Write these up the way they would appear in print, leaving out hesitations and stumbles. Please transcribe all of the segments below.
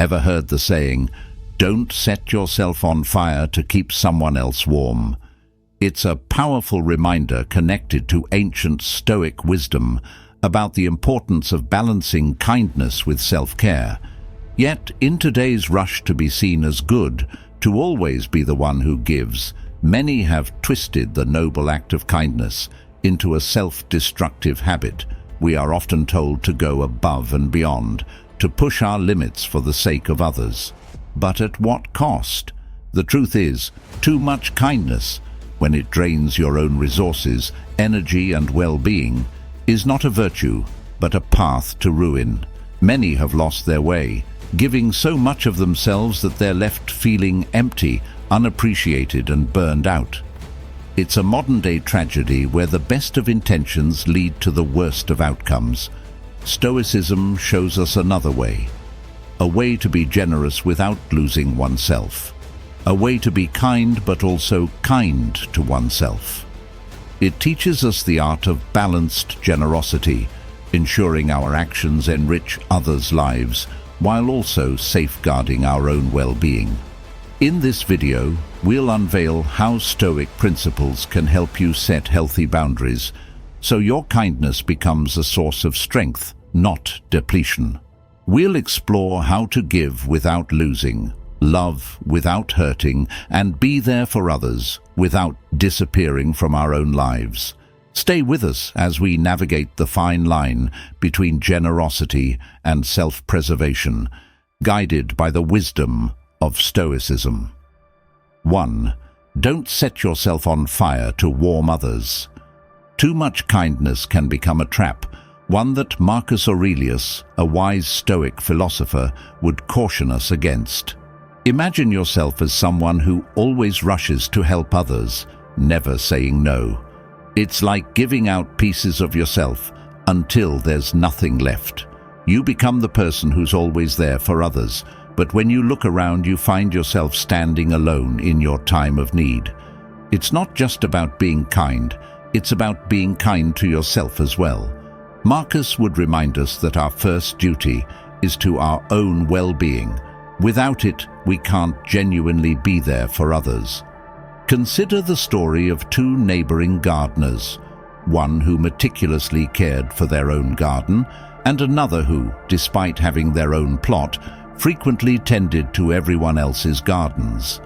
Ever heard the saying, "Don't set yourself on fire to keep someone else warm"? It's a powerful reminder connected to ancient Stoic wisdom about the importance of balancing kindness with self-care. Yet, in today's rush to be seen as good, to always be the one who gives, many have twisted the noble act of kindness into a self-destructive habit. We are often told to go above and beyond, to push our limits for the sake of others. But at what cost? The truth is, too much kindness, when it drains your own resources, energy and well-being, is not a virtue, but a path to ruin. Many have lost their way, giving so much of themselves that they're left feeling empty, unappreciated and burned out. It's a modern-day tragedy where the best of intentions lead to the worst of outcomes. Stoicism shows us another way. A way to be generous without losing oneself. A way to be kind but also kind to oneself. It teaches us the art of balanced generosity, ensuring our actions enrich others' lives while also safeguarding our own well-being. In this video, we'll unveil how Stoic principles can help you set healthy boundaries so your kindness becomes a source of strength, not depletion. We'll explore how to give without losing, love without hurting, and be there for others without disappearing from our own lives. Stay with us as we navigate the fine line between generosity and self-preservation, guided by the wisdom of Stoicism. 1. Don't set yourself on fire to warm others. Too much kindness can become a trap, one that Marcus Aurelius, a wise Stoic philosopher, would caution us against. Imagine yourself as someone who always rushes to help others, never saying no. It's like giving out pieces of yourself until there's nothing left. You become the person who's always there for others, but when you look around you find yourself standing alone in your time of need. It's not just about being kind, it's about being kind to yourself as well. Marcus would remind us that our first duty is to our own well-being. Without it, we can't genuinely be there for others. Consider the story of two neighboring gardeners, one who meticulously cared for their own garden, and another who, despite having their own plot, frequently tended to everyone else's gardens.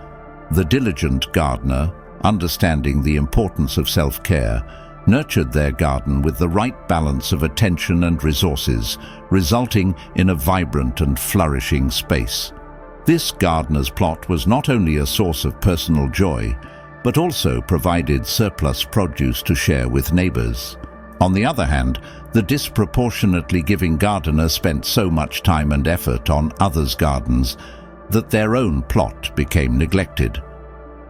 The diligent gardener, understanding the importance of self-care, nurtured their garden with the right balance of attention and resources, resulting in a vibrant and flourishing space. This gardener's plot was not only a source of personal joy, but also provided surplus produce to share with neighbors. On the other hand, the disproportionately giving gardener spent so much time and effort on others' gardens that their own plot became neglected.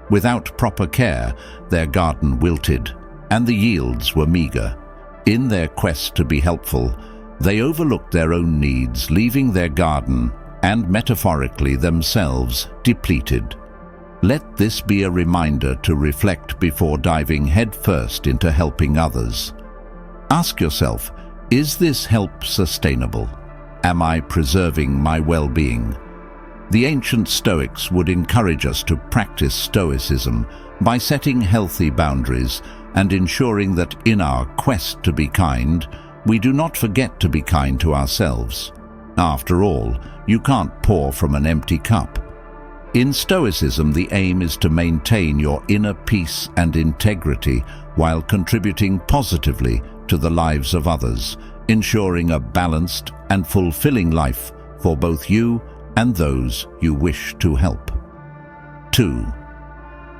Without proper care, their garden wilted, and the yields were meager. In their quest to be helpful, they overlooked their own needs, leaving their garden, and metaphorically themselves, depleted. Let this be a reminder to reflect before diving headfirst into helping others. Ask yourself, is this help sustainable? Am I preserving my well-being? The ancient Stoics would encourage us to practice Stoicism by setting healthy boundaries and ensuring that in our quest to be kind, we do not forget to be kind to ourselves. After all, you can't pour from an empty cup. In Stoicism, the aim is to maintain your inner peace and integrity while contributing positively to the lives of others, ensuring a balanced and fulfilling life for both you and those you wish to help. 2.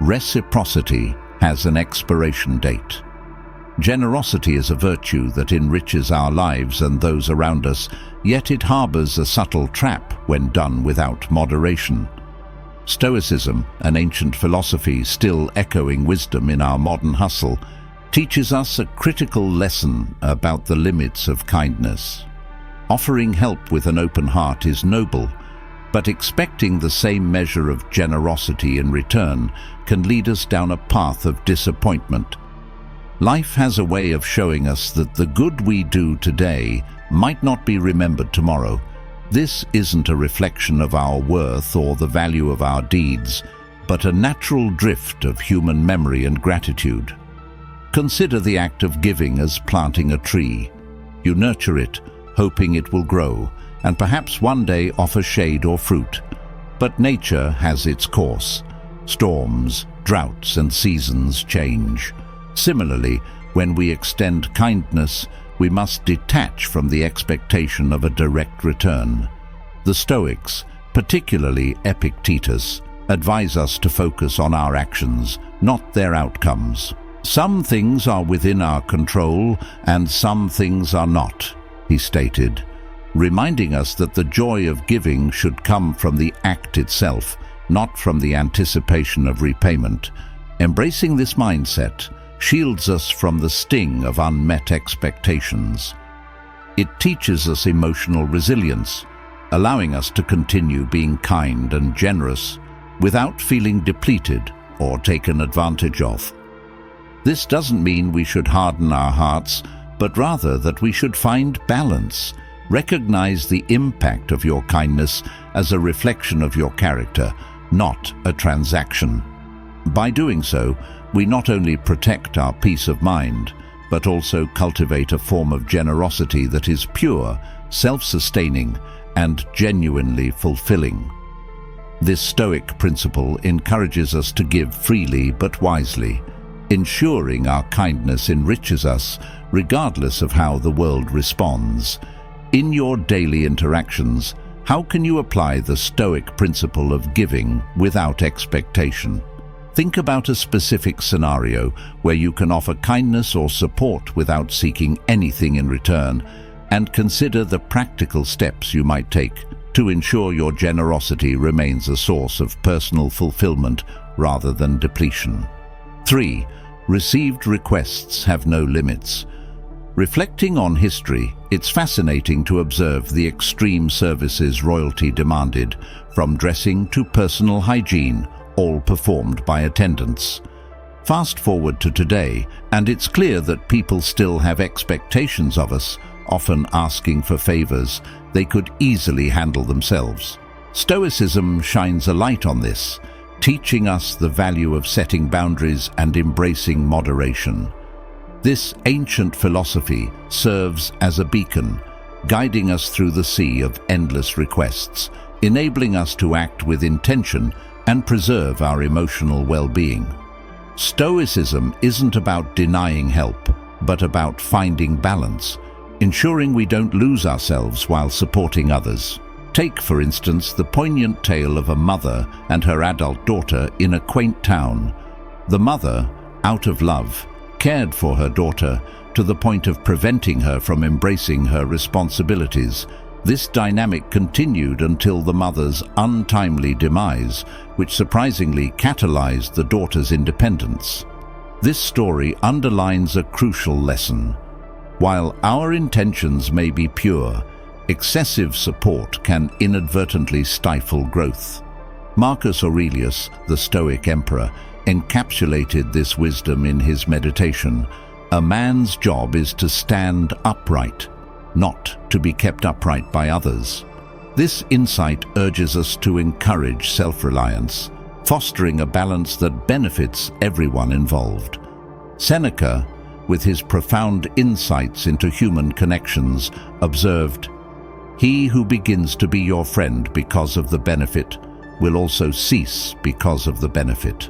Reciprocity has an expiration date. Generosity is a virtue that enriches our lives and those around us, yet it harbors a subtle trap when done without moderation. Stoicism, an ancient philosophy still echoing wisdom in our modern hustle, teaches us a critical lesson about the limits of kindness. Offering help with an open heart is noble, but expecting the same measure of generosity in return can lead us down a path of disappointment. Life has a way of showing us that the good we do today might not be remembered tomorrow, This isn't a reflection of our worth or the value of our deeds, but a natural drift of human memory and gratitude. Consider the act of giving as planting a tree. You nurture it, hoping it will grow, and perhaps one day offer shade or fruit. But nature has its course. Storms, droughts, and seasons change. Similarly, when we extend kindness, we must detach from the expectation of a direct return. The Stoics, particularly Epictetus, advise us to focus on our actions, not their outcomes. Some things are within our control and some things are not, he stated, reminding us that the joy of giving should come from the act itself, not from the anticipation of repayment. Embracing this mindset shields us from the sting of unmet expectations. It teaches us emotional resilience, allowing us to continue being kind and generous without feeling depleted or taken advantage of. This doesn't mean we should harden our hearts, but rather that we should find balance. Recognize the impact of your kindness as a reflection of your character, not a transaction. By doing so, we not only protect our peace of mind, but also cultivate a form of generosity that is pure, self-sustaining, and genuinely fulfilling. This Stoic principle encourages us to give freely but wisely, ensuring our kindness enriches us regardless of how the world responds. In your daily interactions, how can you apply the Stoic principle of giving without expectation? Think about a specific scenario where you can offer kindness or support without seeking anything in return, and consider the practical steps you might take to ensure your generosity remains a source of personal fulfillment rather than depletion. 3. Received requests have no limits. Reflecting on history, it's fascinating to observe the extreme services royalty demanded, from dressing to personal hygiene, all performed by attendants. Fast forward to today, and it's clear that people still have expectations of us, often asking for favors they could easily handle themselves. Stoicism shines a light on this, teaching us the value of setting boundaries and embracing moderation. This ancient philosophy serves as a beacon, guiding us through the sea of endless requests, enabling us to act with intention and preserve our emotional well-being. Stoicism isn't about denying help, but about finding balance, ensuring we don't lose ourselves while supporting others. Take, for instance, the poignant tale of a mother and her adult daughter in a quaint town. The mother, out of love, cared for her daughter to the point of preventing her from embracing her responsibilities. This dynamic continued until the mother's untimely demise, which surprisingly catalyzed the daughter's independence. This story underlines a crucial lesson. While our intentions may be pure, excessive support can inadvertently stifle growth. Marcus Aurelius, the Stoic emperor, encapsulated this wisdom in his meditation. A man's job is to stand upright, not to be kept upright by others. This insight urges us to encourage self-reliance, fostering a balance that benefits everyone involved. Seneca, with his profound insights into human connections, observed, "He who begins to be your friend because of the benefit will also cease because of the benefit."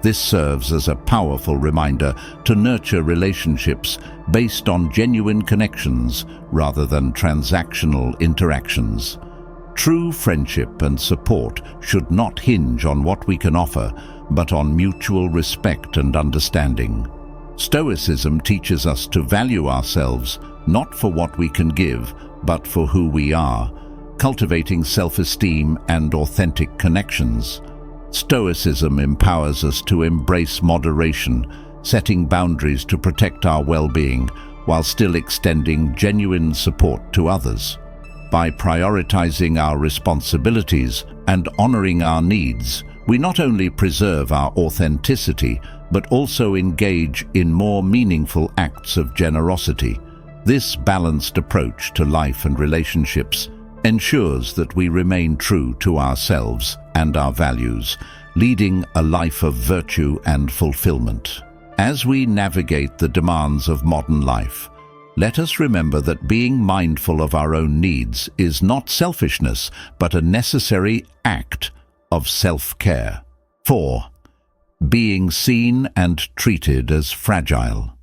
This serves as a powerful reminder to nurture relationships based on genuine connections rather than transactional interactions. True friendship and support should not hinge on what we can offer, but on mutual respect and understanding. Stoicism teaches us to value ourselves not for what we can give, but for who we are, cultivating self-esteem and authentic connections. Stoicism empowers us to embrace moderation, setting boundaries to protect our well-being while still extending genuine support to others. By prioritizing our responsibilities and honoring our needs, we not only preserve our authenticity, but also engage in more meaningful acts of generosity. This balanced approach to life and relationships ensures that we remain true to ourselves and our values, leading a life of virtue and fulfillment. As we navigate the demands of modern life, let us remember that being mindful of our own needs is not selfishness, but a necessary act of self-care. 4. Being seen and treated as fragile.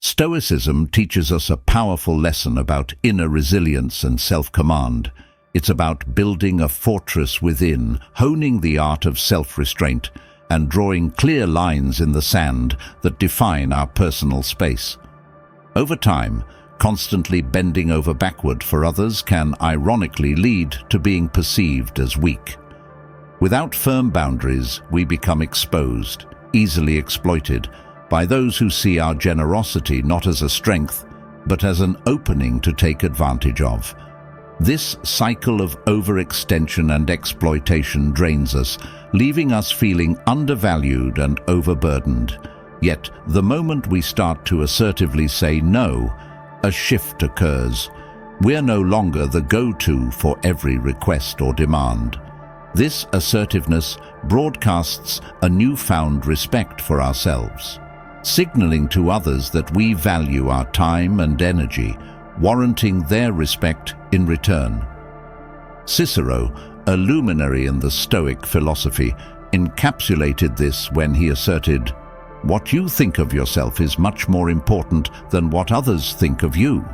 Stoicism teaches us a powerful lesson about inner resilience and self-command. It's about building a fortress within, honing the art of self-restraint, and drawing clear lines in the sand that define our personal space. Over time, constantly bending over backward for others can ironically lead to being perceived as weak. Without firm boundaries, we become exposed, easily exploited, by those who see our generosity not as a strength, but as an opening to take advantage of. This cycle of overextension and exploitation drains us, leaving us feeling undervalued and overburdened. Yet, the moment we start to assertively say no, a shift occurs. We're no longer the go-to for every request or demand. This assertiveness broadcasts a newfound respect for ourselves, signaling to others that we value our time and energy, warranting their respect in return. Cicero, a luminary in the Stoic philosophy, encapsulated this when he asserted, "What you think of yourself is much more important than what others think of you."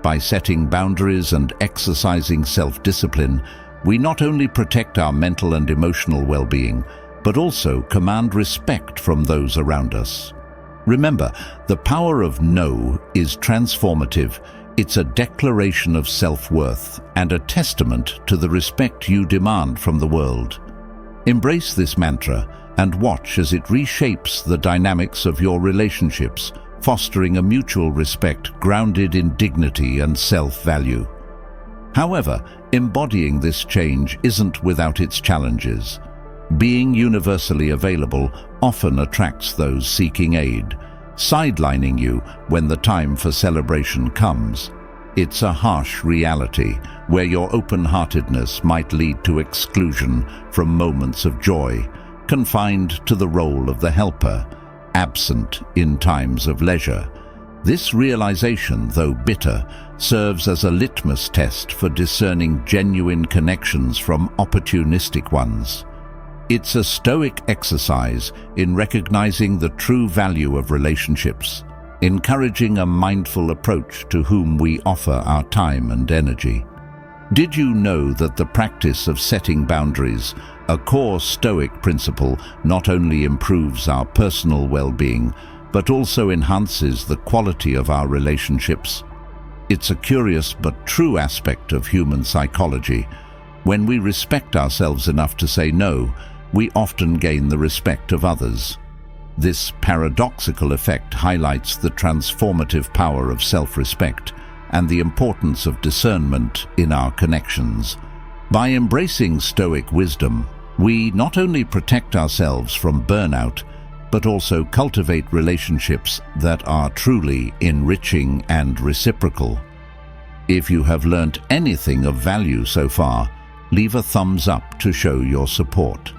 By setting boundaries and exercising self-discipline, we not only protect our mental and emotional well-being, but also command respect from those around us. Remember, the power of no is transformative. It's a declaration of self-worth and a testament to the respect you demand from the world. Embrace this mantra and watch as it reshapes the dynamics of your relationships, fostering a mutual respect grounded in dignity and self-value. However, embodying this change isn't without its challenges. Being universally available often attracts those seeking aid, sidelining you when the time for celebration comes. It's a harsh reality where your open-heartedness might lead to exclusion from moments of joy, confined to the role of the helper, absent in times of leisure. This realization, though bitter, serves as a litmus test for discerning genuine connections from opportunistic ones. It's a Stoic exercise in recognizing the true value of relationships, encouraging a mindful approach to whom we offer our time and energy. Did you know that the practice of setting boundaries, a core Stoic principle, not only improves our personal well-being, but also enhances the quality of our relationships? It's a curious but true aspect of human psychology. When we respect ourselves enough to say no, we often gain the respect of others. This paradoxical effect highlights the transformative power of self-respect and the importance of discernment in our connections. By embracing Stoic wisdom, we not only protect ourselves from burnout, but also cultivate relationships that are truly enriching and reciprocal. If you have learnt anything of value so far, leave a thumbs up to show your support.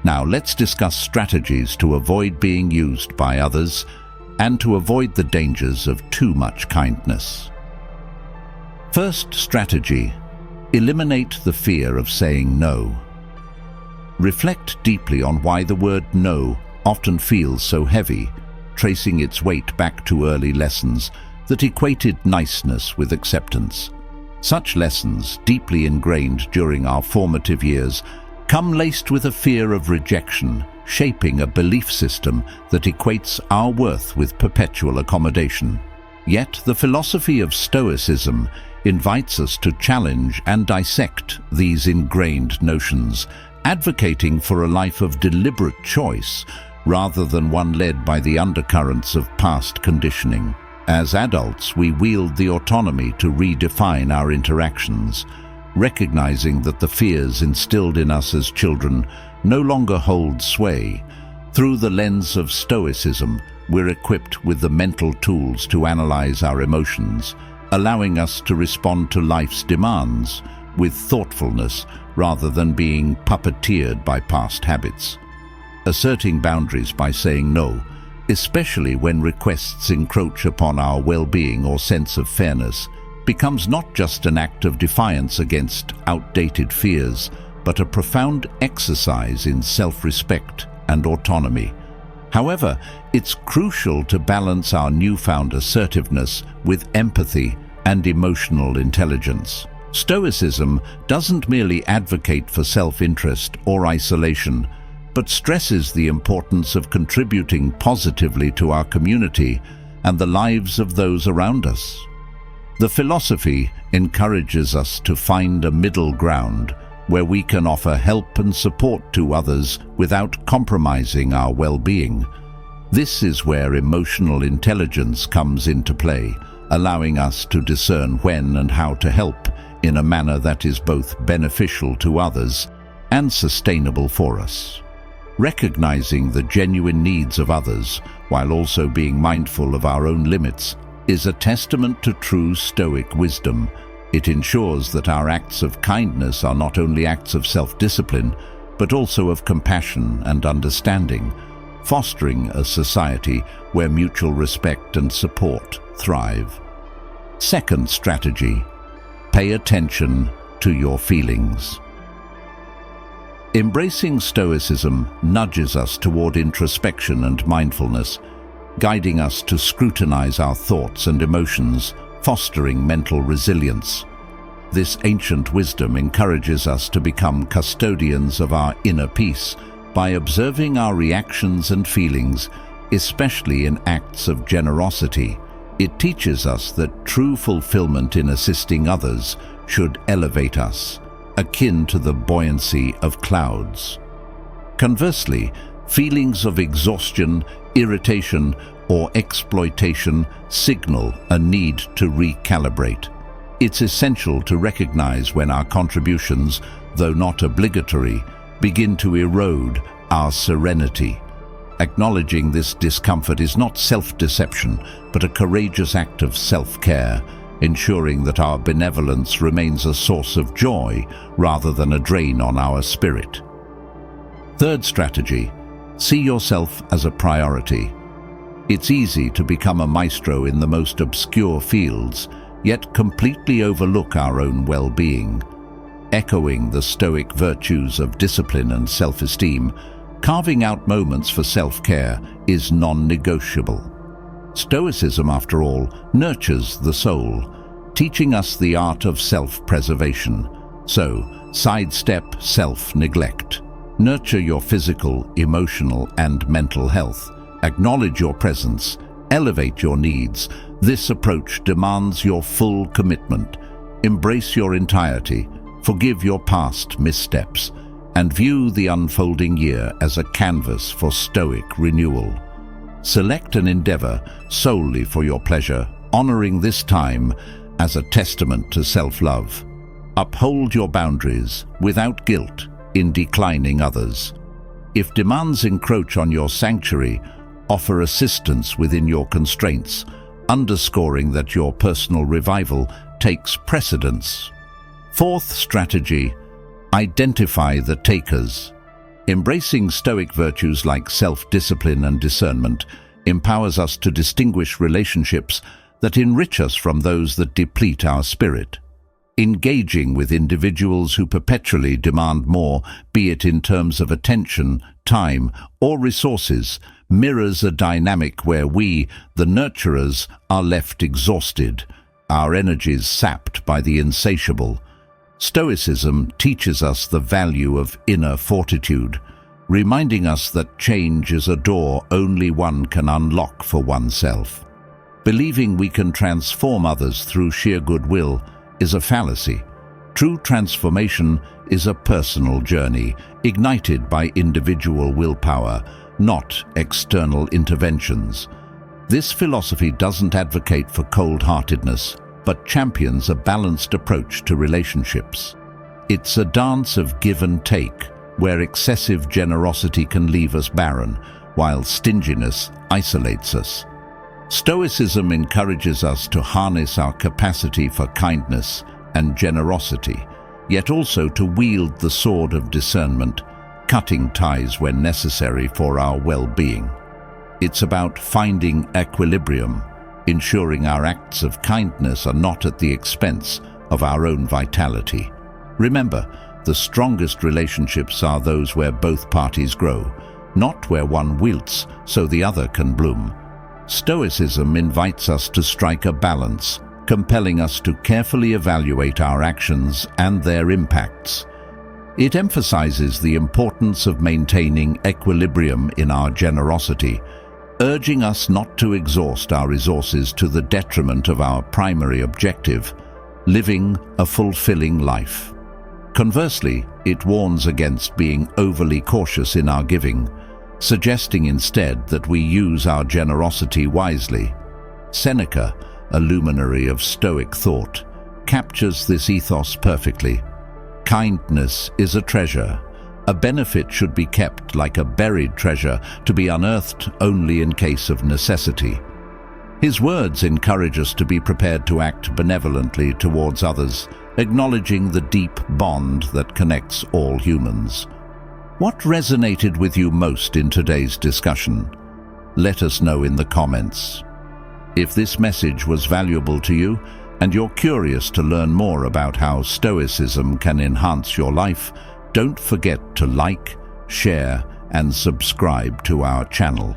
Now let's discuss strategies to avoid being used by others and to avoid the dangers of too much kindness. First strategy: eliminate the fear of saying no. Reflect deeply on why the word no often feels so heavy, tracing its weight back to early lessons that equated niceness with acceptance. Such lessons, deeply ingrained during our formative years, come laced with a fear of rejection, shaping a belief system that equates our worth with perpetual accommodation. Yet the philosophy of Stoicism invites us to challenge and dissect these ingrained notions, advocating for a life of deliberate choice rather than one led by the undercurrents of past conditioning. As adults, we wield the autonomy to redefine our interactions, recognizing that the fears instilled in us as children no longer hold sway. Through the lens of Stoicism, we're equipped with the mental tools to analyze our emotions, allowing us to respond to life's demands with thoughtfulness rather than being puppeteered by past habits. Asserting boundaries by saying no, especially when requests encroach upon our well-being or sense of fairness, becomes not just an act of defiance against outdated fears, but a profound exercise in self-respect and autonomy. However, it's crucial to balance our newfound assertiveness with empathy and emotional intelligence. Stoicism doesn't merely advocate for self-interest or isolation, but stresses the importance of contributing positively to our community and the lives of those around us. The philosophy encourages us to find a middle ground where we can offer help and support to others without compromising our well-being. This is where emotional intelligence comes into play, allowing us to discern when and how to help in a manner that is both beneficial to others and sustainable for us. Recognizing the genuine needs of others while also being mindful of our own limits is a testament to true Stoic wisdom. It ensures that our acts of kindness are not only acts of self-discipline, but also of compassion and understanding, fostering a society where mutual respect and support thrive. Second strategy: pay attention to your feelings. Embracing Stoicism nudges us toward introspection and mindfulness, guiding us to scrutinize our thoughts and emotions, fostering mental resilience. This ancient wisdom encourages us to become custodians of our inner peace by observing our reactions and feelings, especially in acts of generosity. It teaches us that true fulfillment in assisting others should elevate us, akin to the buoyancy of clouds. Conversely, feelings of exhaustion, irritation, or exploitation signal a need to recalibrate. It's essential to recognize when our contributions, though not obligatory, begin to erode our serenity. Acknowledging this discomfort is not self-deception, but a courageous act of self-care, ensuring that our benevolence remains a source of joy rather than a drain on our spirit. Third strategy: see yourself as a priority. It's easy to become a maestro in the most obscure fields, yet completely overlook our own well-being. Echoing the Stoic virtues of discipline and self-esteem, carving out moments for self-care is non-negotiable. Stoicism, after all, nurtures the soul, teaching us the art of self-preservation. So, sidestep self-neglect. Nurture your physical, emotional, and mental health. Acknowledge your presence. Elevate your needs. This approach demands your full commitment. Embrace your entirety. Forgive your past missteps, and view the unfolding year as a canvas for Stoic renewal. Select an endeavor solely for your pleasure, honoring this time as a testament to self-love. Uphold your boundaries without guilt in declining others. If demands encroach on your sanctuary, offer assistance within your constraints, underscoring that your personal revival takes precedence. Fourth strategy: identify the takers. Embracing Stoic virtues like self-discipline and discernment empowers us to distinguish relationships that enrich us from those that deplete our spirit. Engaging with individuals who perpetually demand more, be it in terms of attention, time, or resources, mirrors a dynamic where we, the nurturers, are left exhausted, our energies sapped by the insatiable. Stoicism teaches us the value of inner fortitude, reminding us that change is a door only one can unlock for oneself. Believing we can transform others through sheer goodwill is a fallacy. True transformation is a personal journey, ignited by individual willpower, not external interventions. This philosophy doesn't advocate for cold-heartedness, but champions a balanced approach to relationships. It's a dance of give and take, where excessive generosity can leave us barren, while stinginess isolates us. Stoicism encourages us to harness our capacity for kindness and generosity, yet also to wield the sword of discernment, cutting ties when necessary for our well-being. It's about finding equilibrium, ensuring our acts of kindness are not at the expense of our own vitality. Remember, the strongest relationships are those where both parties grow, not where one wilts so the other can bloom. Stoicism invites us to strike a balance, compelling us to carefully evaluate our actions and their impacts. It emphasizes the importance of maintaining equilibrium in our generosity, urging us not to exhaust our resources to the detriment of our primary objective, living a fulfilling life. Conversely, it warns against being overly cautious in our giving, suggesting instead that we use our generosity wisely. Seneca, a luminary of Stoic thought, captures this ethos perfectly. Kindness is a treasure. A benefit should be kept like a buried treasure, to be unearthed only in case of necessity. His words encourage us to be prepared to act benevolently towards others, acknowledging the deep bond that connects all humans. What resonated with you most in today's discussion? Let us know in the comments. If this message was valuable to you, and you're curious to learn more about how Stoicism can enhance your life, don't forget to like, share, and subscribe to our channel.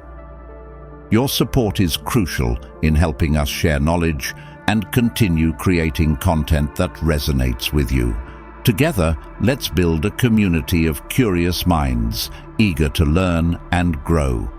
Your support is crucial in helping us share knowledge and continue creating content that resonates with you. Together, let's build a community of curious minds, eager to learn and grow.